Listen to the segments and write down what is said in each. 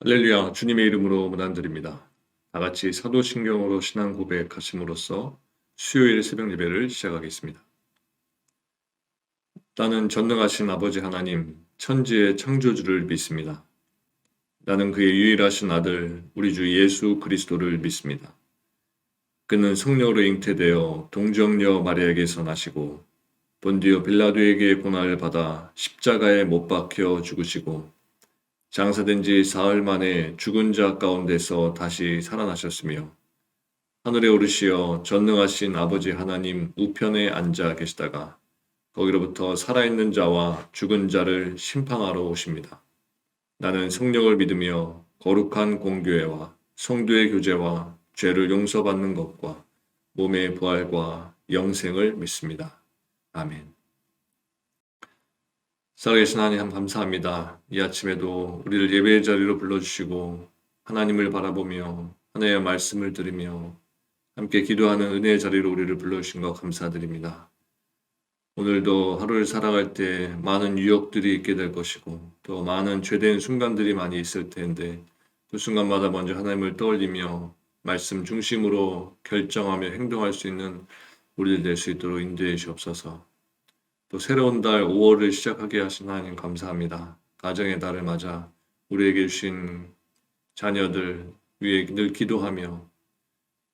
할렐루야, 주님의 이름으로 문안드립니다. 다 같이 사도신경으로 신앙 고백하심으로써 수요일 새벽 예배를 시작하겠습니다. 나는 전능하신 아버지 하나님, 천지의 창조주를 믿습니다. 나는 그의 유일하신 아들, 우리 주 예수 그리스도를 믿습니다. 그는 성령으로 잉태되어 동정녀 마리아에게서 나시고 본디오 빌라도에게 고난을 받아 십자가에 못 박혀 죽으시고 장사된 지 사흘 만에 죽은 자 가운데서 다시 살아나셨으며 하늘에 오르시어 전능하신 아버지 하나님 우편에 앉아 계시다가 거기로부터 살아있는 자와 죽은 자를 심판하러 오십니다. 나는 성령을 믿으며 거룩한 공교회와 성도의 교제와 죄를 용서받는 것과 몸의 부활과 영생을 믿습니다. 아멘. 살아계신 하나님 감사합니다. 이 아침에도 우리를 예배의 자리로 불러주시고 하나님을 바라보며 하나님의 말씀을 들으며 함께 기도하는 은혜의 자리로 우리를 불러주신 것 감사드립니다. 오늘도 하루를 살아갈 때 많은 유혹들이 있게 될 것이고 또 많은 죄된 순간들이 많이 있을 텐데 그 순간마다 먼저 하나님을 떠올리며 말씀 중심으로 결정하며 행동할 수 있는 우리들 될 수 있도록 인도해 주옵소서. 또 새로운 달 5월을 시작하게 하신 하나님 감사합니다. 가정의 달을 맞아 우리에게 주신 자녀들 위해 늘 기도하며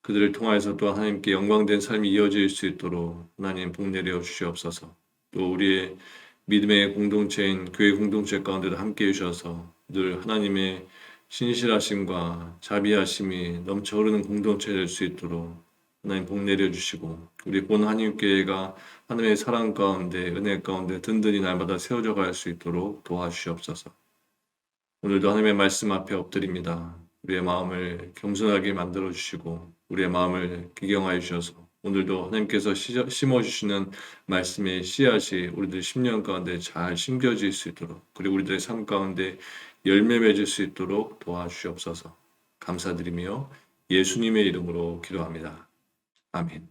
그들을 통하여서 또 하나님께 영광된 삶이 이어질 수 있도록 하나님 복 내려 주시옵소서. 또 우리의 믿음의 공동체인 교회 공동체 가운데도 함께 해주셔서 늘 하나님의 신실하심과 자비하심이 넘쳐 흐르는 공동체 될 수 있도록 하나님 복 내려주시고 우리 본 한인교회가 하나님의 사랑 가운데 은혜 가운데 든든히 날마다 세워져 갈 수 있도록 도와주시옵소서. 오늘도 하나님의 말씀 앞에 엎드립니다. 우리의 마음을 겸손하게 만들어 주시고 우리의 마음을 기경하여 주셔서 오늘도 하나님께서 심어주시는 말씀의 씨앗이 우리들 10년 가운데 잘 심겨질 수 있도록 그리고 우리들의 삶 가운데 열매 맺을 수 있도록 도와주시옵소서. 감사드리며 예수님의 이름으로 기도합니다. 아멘.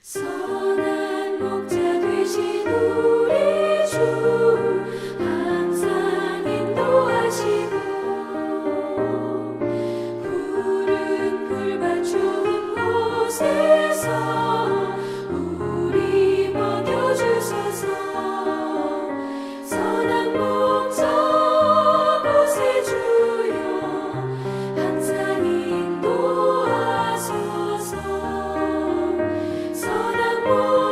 선한 목자 되신 우리 주 항상 인도하시고 푸른 풀밭 좋은 곳에서 우리 먹여주소서. 선한 목자 곳에 주여 항상 인도하소서. 선한 목자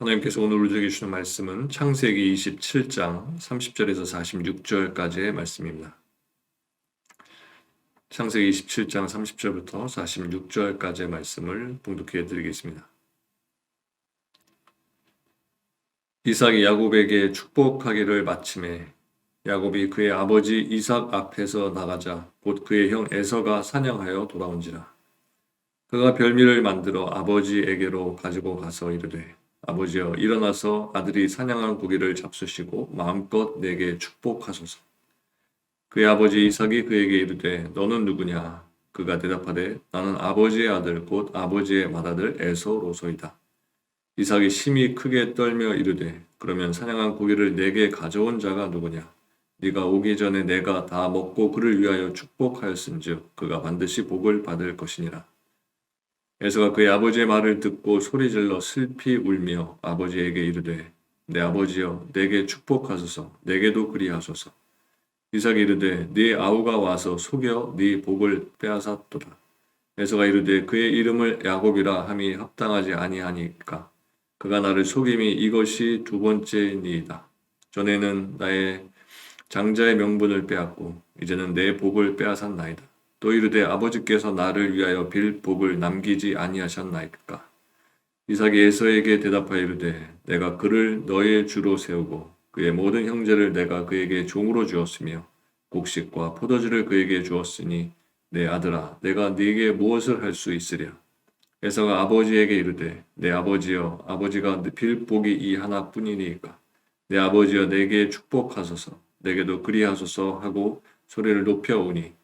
하나님께서 오늘 우리에게 주시는 말씀은 창세기 27장 30절에서 46절까지의 말씀입니다. 창세기 27장 30절부터 46절까지의 말씀을 봉독해 드리겠습니다. 이삭이 야곱에게 축복하기를 마침에 야곱이 그의 아버지 이삭 앞에서 나가자 곧 그의 형 에서가 사냥하여 돌아온지라. 그가 별미를 만들어 아버지에게로 가지고 가서 이르되 아버지여 일어나서 아들이 사냥한 고기를 잡수시고 마음껏 내게 축복하소서. 그의 아버지 이삭이 그에게 이르되 너는 누구냐? 그가 대답하되 나는 아버지의 아들 곧 아버지의 맏아들 에서로소이다. 이삭이 심히 크게 떨며 이르되 그러면 사냥한 고기를 내게 가져온 자가 누구냐? 네가 오기 전에 내가 다 먹고 그를 위하여 축복하였은즉 그가 반드시 복을 받을 것이니라. 에서가 그의 아버지의 말을 듣고 소리질러 슬피 울며 아버지에게 이르되 내 아버지여 내게 축복하소서 내게도 그리하소서. 이삭이 이르되 네 아우가 와서 속여 네 복을 빼앗았도다. 에서가 이르되 그의 이름을 야곱이라 함이 합당하지 아니하니까 그가 나를 속임이 이것이 두 번째니이다. 전에는 나의 장자의 명분을 빼앗고 이제는 내 복을 빼앗았나이다. 또 이르되 아버지께서 나를 위하여 빌 복을 남기지 아니하셨나이까. 이삭이 에서에게 대답하여 이르되 내가 그를 너의 주로 세우고 그의 모든 형제를 내가 그에게 종으로 주었으며 곡식과 포도주를 그에게 주었으니 내 아들아 내가 네게 무엇을 할 수 있으랴. 에서가 아버지에게 이르되 내 아버지여 아버지가 빌 복이 이 하나뿐이니까 내 아버지여 내게 축복하소서 내게도 그리하소서 하고 소리를 높여오니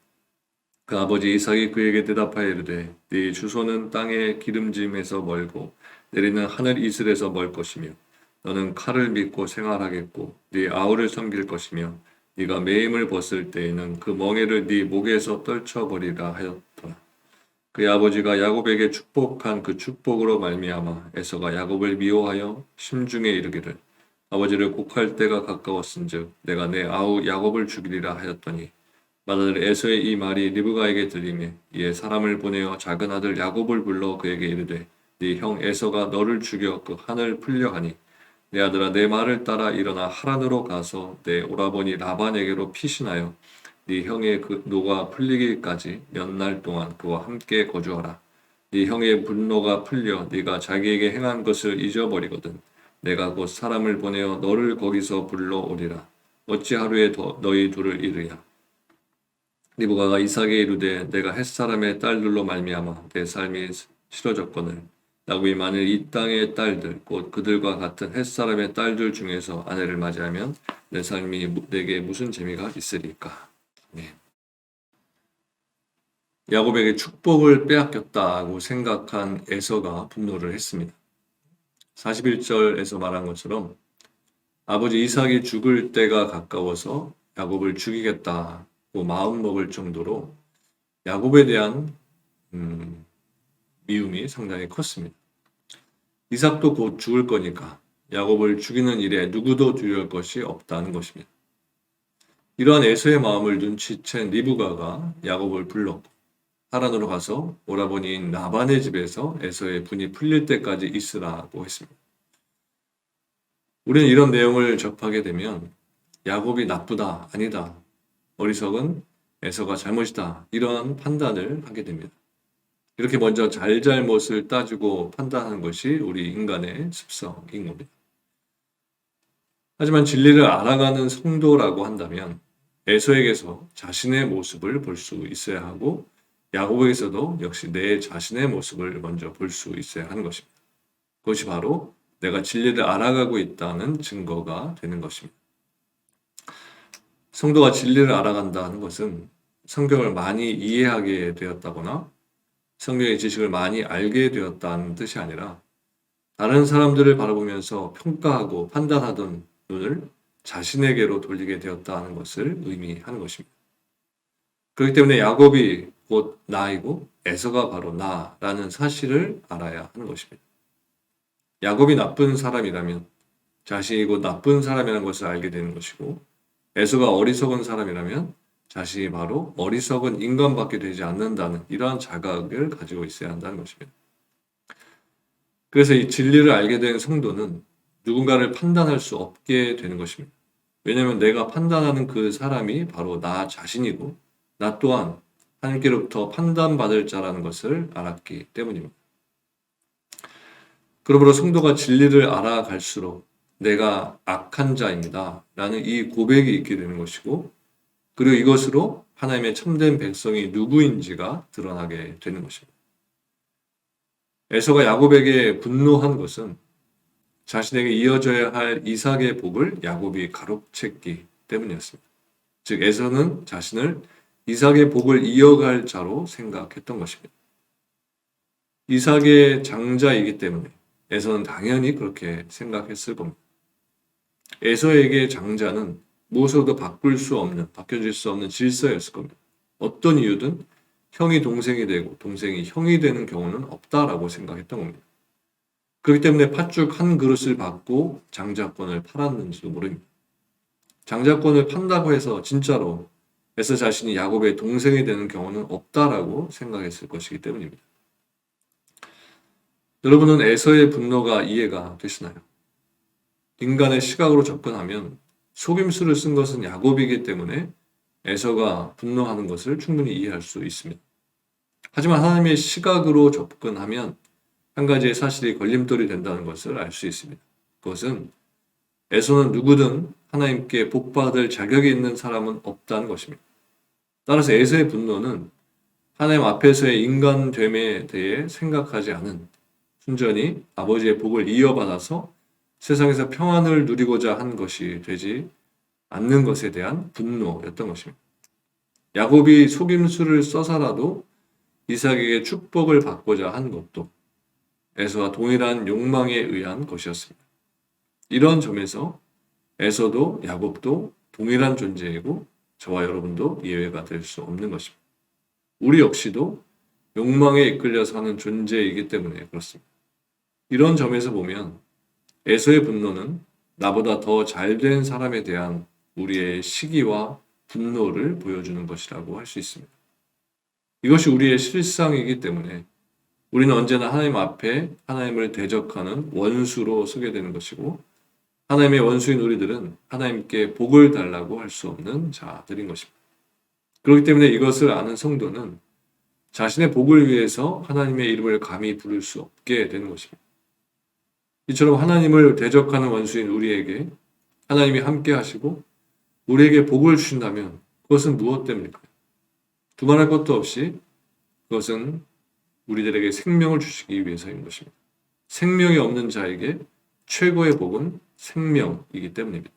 그 아버지 이삭이 그에게 대답하여 이르되 네 주소는 땅의 기름짐에서 멀고 내리는 하늘 이슬에서 멀 것이며 너는 칼을 믿고 생활하겠고 네 아우를 섬길 것이며 네가 매임을 벗을 때에는 그 멍에를 네 목에서 떨쳐버리라 하였더라. 그의 아버지가 야곱에게 축복한 그 축복으로 말미암아 에서가 야곱을 미워하여 심중에 이르기를 아버지를 곡할 때가 가까웠은즉 내가 내 아우 야곱을 죽이리라 하였더니 맏아들 에서의 이 말이 리브가에게 들리매 이에 사람을 보내어 작은 아들 야곱을 불러 그에게 이르되 네 형 에서가 너를 죽여 그 한을 풀려 하니 내 아들아 내 말을 따라 일어나 하란으로 가서 내 오라버니 라반에게로 피신하여 네 형의 그 노가 풀리기까지 몇 날 동안 그와 함께 거주하라. 네 형의 분노가 풀려 네가 자기에게 행한 것을 잊어버리거든 내가 곧 사람을 보내어 너를 거기서 불러오리라. 어찌 하루에 더 너희 둘을 이르랴. 리브가가 이삭에게 이르되 내가 햇사람의 딸들로 말미암아 내 삶이 싫어졌거늘 야곱이 만일 이 땅의 딸들 곧 그들과 같은 햇사람의 딸들 중에서 아내를 맞이하면 내 삶이 내게 무슨 재미가 있으리까. 네. 야곱에게 축복을 빼앗겼다고 생각한 에서가 분노를 했습니다. 41절에서 말한 것처럼 아버지 이삭이 죽을 때가 가까워서 야곱을 죽이겠다고 마음먹을 정도로 야곱에 대한 미움이 상당히 컸습니다. 이삭도 곧 죽을 거니까 야곱을 죽이는 일에 누구도 두려울 것이 없다는 것입니다. 이러한 에서의 마음을 눈치챈 리브가가 야곱을 불렀고 하란으로 가서 오라버니인 라반의 집에서 에서의 분이 풀릴 때까지 있으라고 했습니다. 우리는 이런 내용을 접하게 되면 야곱이 나쁘다, 아니다, 어리석은 에서가 잘못이다 이런 판단을 하게 됩니다. 이렇게 먼저 잘잘못을 따지고 판단하는 것이 우리 인간의 습성인 겁니다. 하지만 진리를 알아가는 성도라고 한다면 에서에게서 자신의 모습을 볼 수 있어야 하고 야곱에게서도 역시 내 자신의 모습을 먼저 볼 수 있어야 하는 것입니다. 그것이 바로 내가 진리를 알아가고 있다는 증거가 되는 것입니다. 성도가 진리를 알아간다는 것은 성경을 많이 이해하게 되었다거나 성경의 지식을 많이 알게 되었다는 뜻이 아니라 다른 사람들을 바라보면서 평가하고 판단하던 눈을 자신에게로 돌리게 되었다는 것을 의미하는 것입니다. 그렇기 때문에 야곱이 곧 나이고 에서가 바로 나라는 사실을 알아야 하는 것입니다. 야곱이 나쁜 사람이라면 자신이 곧 나쁜 사람이라는 것을 알게 되는 것이고 에서가 어리석은 사람이라면 자신이 바로 어리석은 인간밖에 되지 않는다는 이러한 자각을 가지고 있어야 한다는 것입니다. 그래서 이 진리를 알게 된 성도는 누군가를 판단할 수 없게 되는 것입니다. 왜냐하면 내가 판단하는 그 사람이 바로 나 자신이고 나 또한 하나님께로부터 판단받을 자라는 것을 알았기 때문입니다. 그러므로 성도가 진리를 알아갈수록 내가 악한 자입니다 라는 이 고백이 있게 되는 것이고, 그리고 이것으로 하나님의 참된 백성이 누구인지가 드러나게 되는 것입니다. 에서가 야곱에게 분노한 것은 자신에게 이어져야 할 이삭의 복을 야곱이 가로챘기 때문이었습니다. 즉 에서는 자신을 이삭의 복을 이어갈 자로 생각했던 것입니다. 이삭의 장자이기 때문에 에서는 당연히 그렇게 생각했을 겁니다. 에서에게 장자는 무엇으로도 바뀌어질 수 없는 질서였을 겁니다. 어떤 이유든 형이 동생이 되고 동생이 형이 되는 경우는 없다라고 생각했던 겁니다. 그렇기 때문에 팥죽 한 그릇을 받고 장자권을 팔았는지도 모릅니다. 장자권을 판다고 해서 진짜로 에서 자신이 야곱의 동생이 되는 경우는 없다라고 생각했을 것이기 때문입니다. 여러분은 에서의 분노가 이해가 되시나요? 인간의 시각으로 접근하면 속임수를 쓴 것은 야곱이기 때문에 에서가 분노하는 것을 충분히 이해할 수 있습니다. 하지만 하나님의 시각으로 접근하면 한 가지의 사실이 걸림돌이 된다는 것을 알 수 있습니다. 그것은 에서는 누구든 하나님께 복받을 자격이 있는 사람은 없다는 것입니다. 따라서 에서의 분노는 하나님 앞에서의 인간됨에 대해 생각하지 않은, 순전히 아버지의 복을 이어받아서 세상에서 평안을 누리고자 한 것이 되지 않는 것에 대한 분노였던 것입니다. 야곱이 속임수를 써서라도 이삭에게 축복을 받고자 한 것도 에서와 동일한 욕망에 의한 것이었습니다. 이런 점에서 에서도 야곱도 동일한 존재이고 저와 여러분도 예외가 될 수 없는 것입니다. 우리 역시도 욕망에 이끌려 사는 존재이기 때문에 그렇습니다. 이런 점에서 보면 에서의 분노는 나보다 더 잘된 사람에 대한 우리의 시기와 분노를 보여주는 것이라고 할 수 있습니다. 이것이 우리의 실상이기 때문에 우리는 언제나 하나님 앞에 하나님을 대적하는 원수로 서게 되는 것이고, 하나님의 원수인 우리들은 하나님께 복을 달라고 할 수 없는 자들인 것입니다. 그렇기 때문에 이것을 아는 성도는 자신의 복을 위해서 하나님의 이름을 감히 부를 수 없게 되는 것입니다. 이처럼 하나님을 대적하는 원수인 우리에게 하나님이 함께 하시고 우리에게 복을 주신다면 그것은 무엇 때문일까요? 두말할 것도 없이 그것은 우리들에게 생명을 주시기 위해서인 것입니다. 생명이 없는 자에게 최고의 복은 생명이기 때문입니다.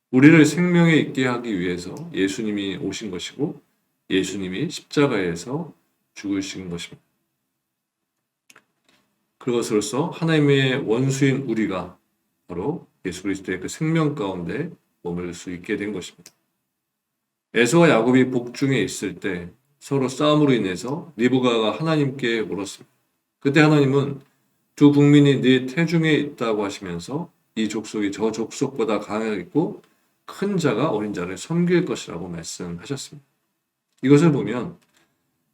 우리를 생명에 있게 하기 위해서 예수님이 오신 것이고 예수님이 십자가에서 죽으신 것입니다. 그것으로서 하나님의 원수인 우리가 바로 예수 그리스도의 그 생명 가운데 머물 수 있게 된 것입니다. 에서와 야곱이 복중에 있을 때 서로 싸움으로 인해서 리브가가 하나님께 물었습니다. 그때 하나님은 두 국민이 네 태중에 있다고 하시면서 이 족속이 저 족속보다 강하고 큰 자가 어린 자를 섬길 것이라고 말씀하셨습니다. 이것을 보면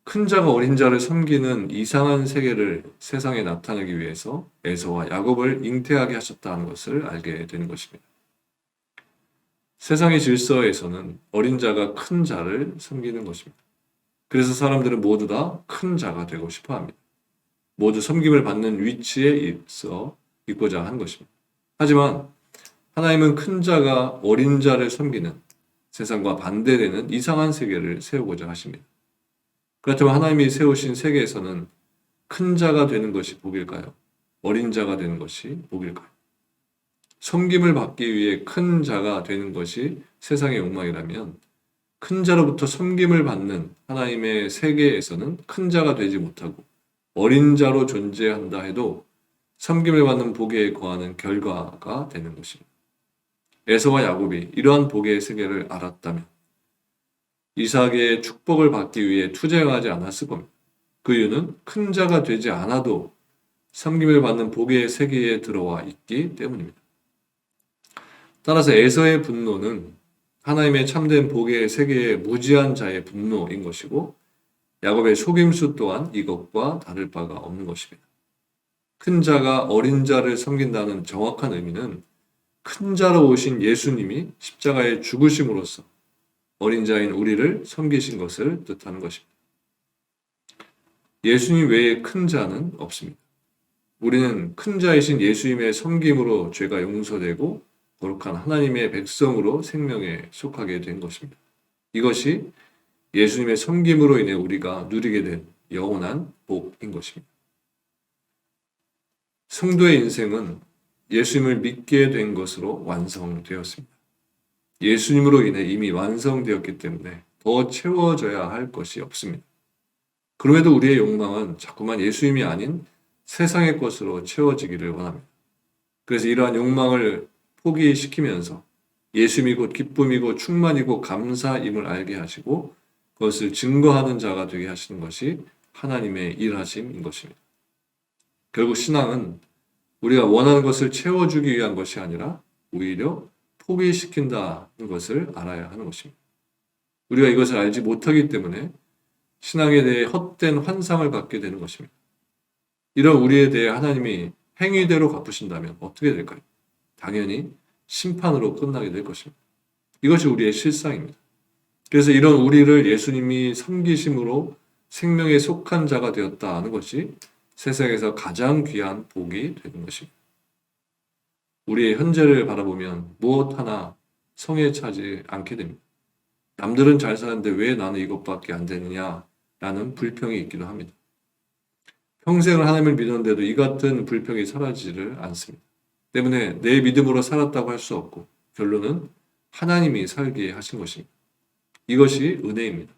큰 자가 어린 자를 섬기는 이상한 세계를 세상에 나타내기 위해서 에서와 야곱을 잉태하게 하셨다는 것을 알게 되는 것입니다. 세상의 질서에서는 어린 자가 큰 자를 섬기는 것입니다. 그래서 사람들은 모두 다 큰 자가 되고 싶어 합니다. 모두 섬김을 받는 위치에 있고자 한 것입니다. 하지만 하나님은 큰 자가 어린 자를 섬기는 세상과 반대되는 이상한 세계를 세우고자 하십니다. 그렇다면 하나님이 세우신 세계에서는 큰 자가 되는 것이 복일까요? 어린 자가 되는 것이 복일까요? 섬김을 받기 위해 큰 자가 되는 것이 세상의 욕망이라면 큰 자로부터 섬김을 받는 하나님의 세계에서는 큰 자가 되지 못하고 어린 자로 존재한다 해도 섬김을 받는 복에 거하는 결과가 되는 것입니다. 에서와 야곱이 이러한 복의 세계를 알았다면 이삭의 축복을 받기 위해 투쟁하지 않았을 겁니다. 그 이유는 큰 자가 되지 않아도 섬김을 받는 복의 세계에 들어와 있기 때문입니다. 따라서 에서의 분노는 하나님의 참된 복의 세계에 무지한 자의 분노인 것이고 야곱의 속임수 또한 이것과 다를 바가 없는 것입니다. 큰 자가 어린 자를 섬긴다는 정확한 의미는 큰 자로 오신 예수님이 십자가에 죽으심으로써 어린 자인 우리를 섬기신 것을 뜻하는 것입니다. 예수님 외에 큰 자는 없습니다. 우리는 큰 자이신 예수님의 섬김으로 죄가 용서되고 거룩한 하나님의 백성으로 생명에 속하게 된 것입니다. 이것이 예수님의 섬김으로 인해 우리가 누리게 된 영원한 복인 것입니다. 성도의 인생은 예수님을 믿게 된 것으로 완성되었습니다. 예수님으로 인해 이미 완성되었기 때문에 더 채워져야 할 것이 없습니다. 그럼에도 우리의 욕망은 자꾸만 예수님이 아닌 세상의 것으로 채워지기를 원합니다. 그래서 이러한 욕망을 포기시키면서 예수님이 곧 기쁨이고 충만이고 감사임을 알게 하시고 그것을 증거하는 자가 되게 하시는 것이 하나님의 일하심인 것입니다. 결국 신앙은 우리가 원하는 것을 채워주기 위한 것이 아니라 오히려 포기시킨다는 것을 알아야 하는 것입니다. 우리가 이것을 알지 못하기 때문에 신앙에 대해 헛된 환상을 갖게 되는 것입니다. 이런 우리에 대해 하나님이 행위대로 갚으신다면 어떻게 될까요? 당연히 심판으로 끝나게 될 것입니다. 이것이 우리의 실상입니다. 그래서 이런 우리를 예수님이 섬기심으로 생명에 속한 자가 되었다 하는 것이 세상에서 가장 귀한 복이 되는 것입니다. 우리의 현재를 바라보면 무엇 하나 성에 차지 않게 됩니다. 남들은 잘 사는데 왜 나는 이것밖에 안 되느냐라는 불평이 있기도 합니다. 평생을 하나님을 믿었는데도 이 같은 불평이 사라지지를 않습니다. 때문에 내 믿음으로 살았다고 할 수 없고 결론은 하나님이 살게 하신 것입니다. 이것이 은혜입니다.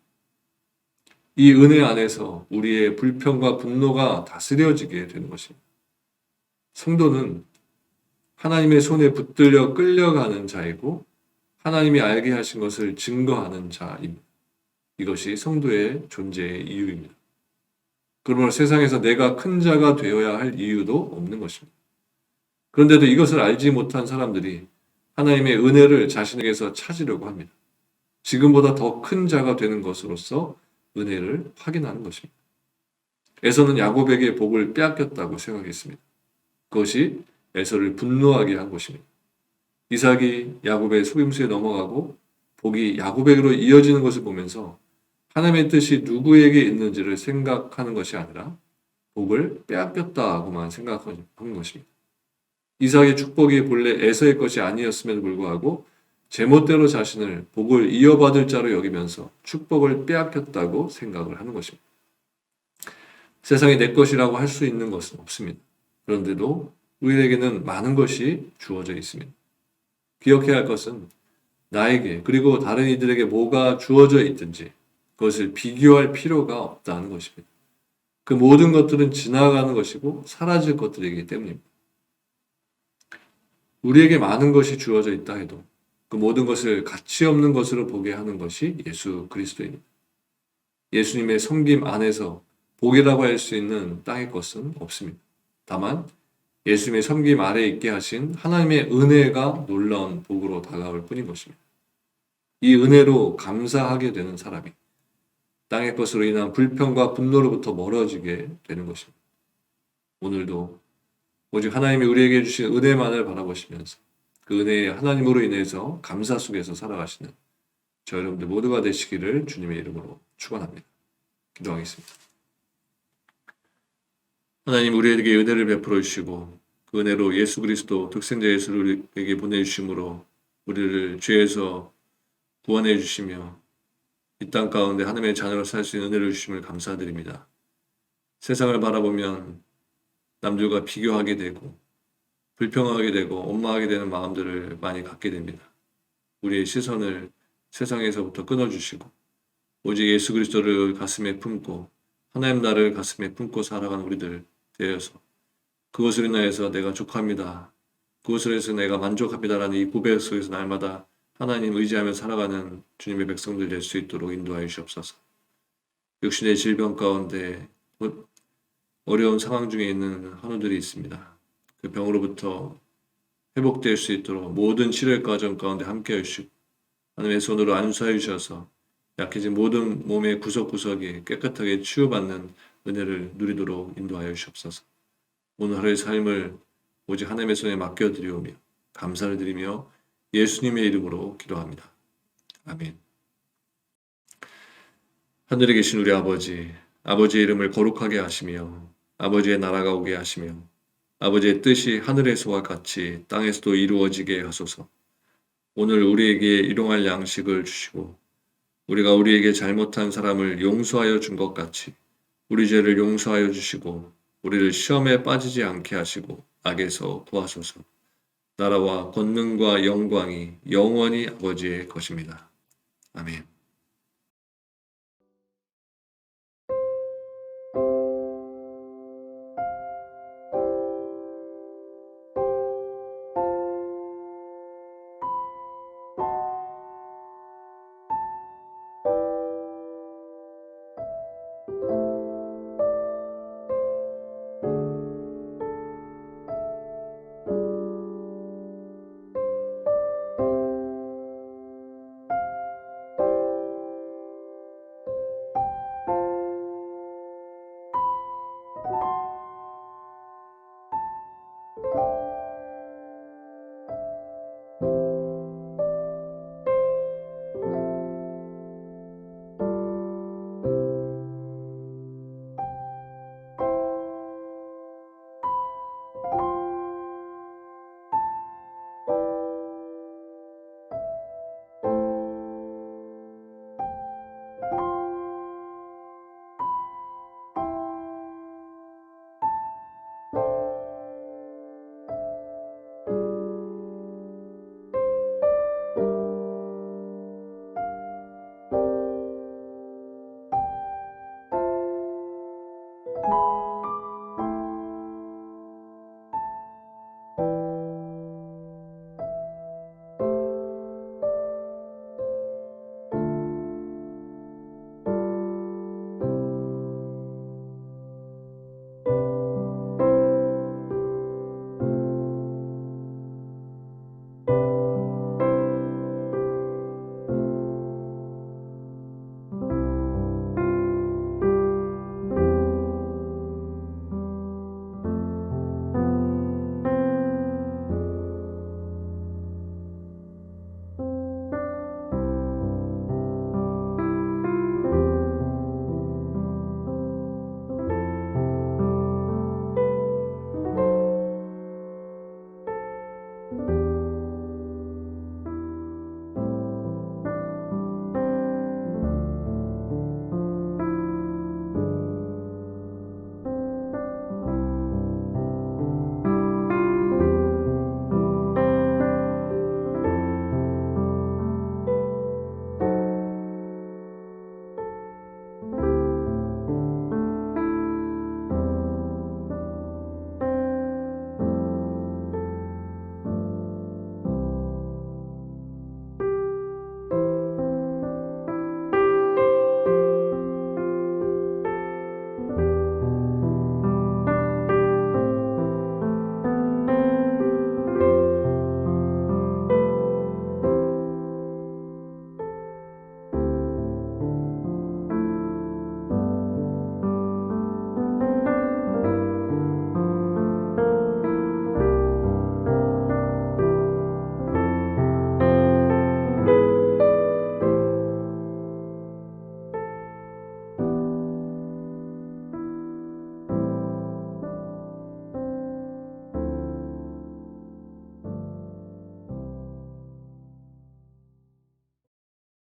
이 은혜 안에서 우리의 불평과 분노가 다스려지게 되는 것입니다. 성도는 하나님의 손에 붙들려 끌려가는 자이고 하나님이 알게 하신 것을 증거하는 자입니다. 이것이 성도의 존재의 이유입니다. 그러므로 세상에서 내가 큰 자가 되어야 할 이유도 없는 것입니다. 그런데도 이것을 알지 못한 사람들이 하나님의 은혜를 자신에게서 찾으려고 합니다. 지금보다 더 큰 자가 되는 것으로서 은혜를 확인하는 것입니다. 에서는 야곱에게 복을 빼앗겼다고 생각했습니다. 그것이 에서를 분노하게 한 것입니다. 이삭이 야곱의 속임수에 넘어가고 복이 야곱에게로 이어지는 것을 보면서 하나님의 뜻이 누구에게 있는지를 생각하는 것이 아니라 복을 빼앗겼다고만 생각하는 것입니다. 이삭의 축복이 본래 에서의 것이 아니었음에도 불구하고 제멋대로 자신을 복을 이어받을 자로 여기면서 축복을 빼앗겼다고 생각을 하는 것입니다. 세상에 내 것이라고 할 수 있는 것은 없습니다. 그런데도 우리에게는 많은 것이 주어져 있습니다. 기억해야 할 것은 나에게 그리고 다른 이들에게 뭐가 주어져 있든지 그것을 비교할 필요가 없다는 것입니다. 그 모든 것들은 지나가는 것이고 사라질 것들이기 때문입니다. 우리에게 많은 것이 주어져 있다 해도 그 모든 것을 가치 없는 것으로 보게 하는 것이 예수 그리스도입니다. 예수님의 섬김 안에서 복이라고 할 수 있는 땅의 것은 없습니다. 다만 예수님의 섬김 아래에 있게 하신 하나님의 은혜가 놀라운 복으로 다가올 뿐인 것입니다. 이 은혜로 감사하게 되는 사람이 땅의 것으로 인한 불평과 분노로부터 멀어지게 되는 것입니다. 오늘도 오직 하나님이 우리에게 주신 은혜만을 바라보시면서 그 은혜의 하나님으로 인해서 감사 속에서 살아가시는 저 여러분들 모두가 되시기를 주님의 이름으로 축원합니다. 기도하겠습니다. 하나님 우리에게 은혜를 베풀어 주시고 그 은혜로 예수 그리스도 독생자 예수를 우리에게 보내주심으로 우리를 죄에서 구원해 주시며 이 땅 가운데 하나님의 자녀로 살 수 있는 은혜를 주심을 감사드립니다. 세상을 바라보면 남들과 비교하게 되고 불평하게 되고 원망하게 되는 마음들을 많이 갖게 됩니다. 우리의 시선을 세상에서부터 끊어주시고 오직 예수 그리스도를 가슴에 품고 하나님 나라를 가슴에 품고 살아가는 우리들 되어서 그것을 인하여서 내가 족합니다. 그것을 해서 내가 만족합니다라는 이 고백 속에서 날마다 하나님 의지하며 살아가는 주님의 백성들 될 수 있도록 인도하여 주옵소서. 육신의 질병 가운데 어려운 상황 중에 있는 환우들이 있습니다. 그 병으로부터 회복될 수 있도록 모든 치료의 과정 가운데 함께 해주시고 하나님의 손으로 안수하여 주셔서 약해진 모든 몸의 구석구석이 깨끗하게 치유받는 은혜를 누리도록 인도하여 주옵소서. 오늘 하루의 삶을 오직 하나님의 손에 맡겨드리오며 감사를 드리며 예수님의 이름으로 기도합니다. 아멘. 하늘에 계신 우리 아버지, 아버지의 이름을 거룩하게 하시며 아버지의 나라가 오게 하시며 아버지의 뜻이 하늘에서와 같이 땅에서도 이루어지게 하소서. 오늘 우리에게 일용할 양식을 주시고 우리가 우리에게 잘못한 사람을 용서하여 준 것 같이 우리 죄를 용서하여 주시고 우리를 시험에 빠지지 않게 하시고 악에서 구하소서. 나라와 권능과 영광이 영원히 아버지의 것입니다. 아멘.